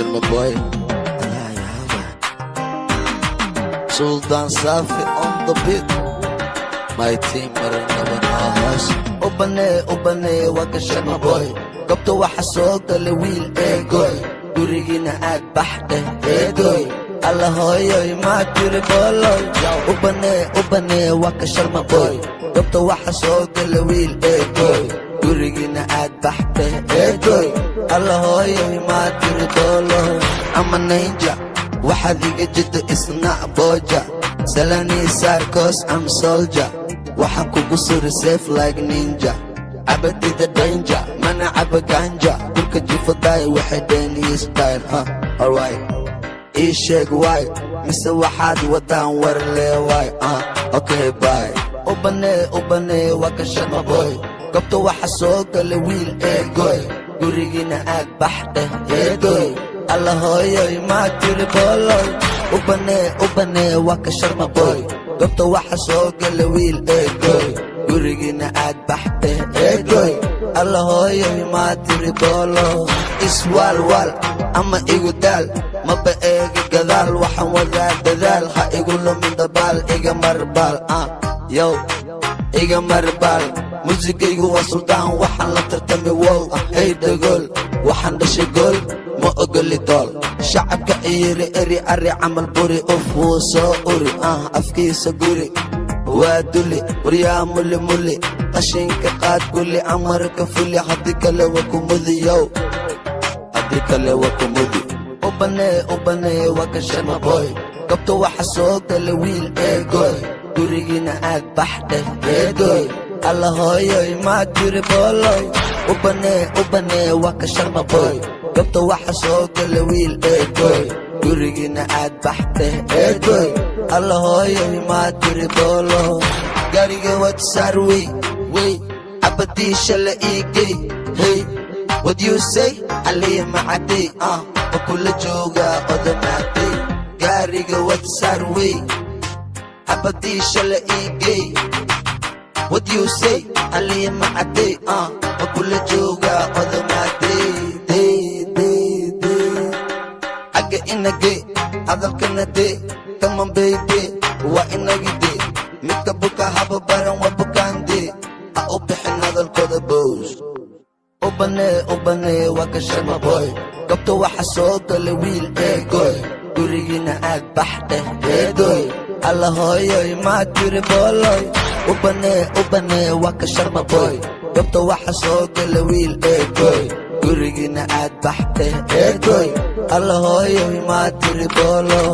Sharma boy. Sultan Safi on the beat. My team marnaba naahas. Ubane waka Sharma boy. Gobta waxa soo galay wiil eegoy. Gurigina aad baxday eegoy. Allah hooyoy ma tiri boloy. Ubane waka Sharma boy. Gobta waxa soo galay wiil eegoy. Gurigina aad baxday eegoy. Allah hooyoy ma tiri boloy. I'm a ninja. waxaad iga jiddo isna booja. Salani sar cause I'm soldier. waxaan kugu suri safe like ninja. abadida danger mana caba ganja. dhulka jifaday waxay dheen iyo style alright. ii sheeg waay mise waxaad wadaan war leewaay okay bye. ubane waa ka Sharma boy. gobta waxa soo galay wiil eegoy. gurigina aad baxday eegoy. Allah hooyoy ma tiri boloy. ubane waa ka Sharma boy. gobta waxa soo galay wiil eegoy. gurigina aad baxday eegoy. Allah hooyoy ma tiri boloy. iswaalwaal ama igu daal maba eega gadaal. waxaan wadaa dadaal ha igu lumin dabaal. iga marbaal yo iga marbaal. muusigaygu waa suldaan waxaan la tartami wow. hey dagool waxaan dhashay gool ma ogoli dool. shacabka iyiri eri ari camal buri uf wuu soo uri afkiisa guri waa duli. waryaa muli qashinka qaad guli amarka fuli. haddii kale waa kumudi yow haddii kale waa kumudi. ubane waa ka Sharma boy. gobta waxa soo galay wiil eegoy. gurigina aad baxday eegoy. Allah hooyoy ma tiri boloy. ubane waa ka Sharma boy. gobta waxa soo galay wiil eegoy. gurigina aad baxday eegoy. Allah hooyoy ma tiri boloy. gaariga wad saarwey wey abadii shala iigay. hey what you say aliya macadey wakula jooga odamaaday. gaariga wad saarwey abadii shala iigay. what you say aliya macadey wakula jooga odamaaday. aga inage hadalkana de come on baby waa inagide. midka buka haba baran waa bukaande u bixin hadalkooda bows. ubane waa ka Sharma boy. gobta waxa soo galay wiil eegoy. gurigina aad baxday eegoy. Allah hooyoy ma tiri boloy. ubane waa ka Sharma boy. gobta waxa soo galay wiil eegoy. gurigina aad baxday eegoy. Allah hooyoy ma tiri boloy.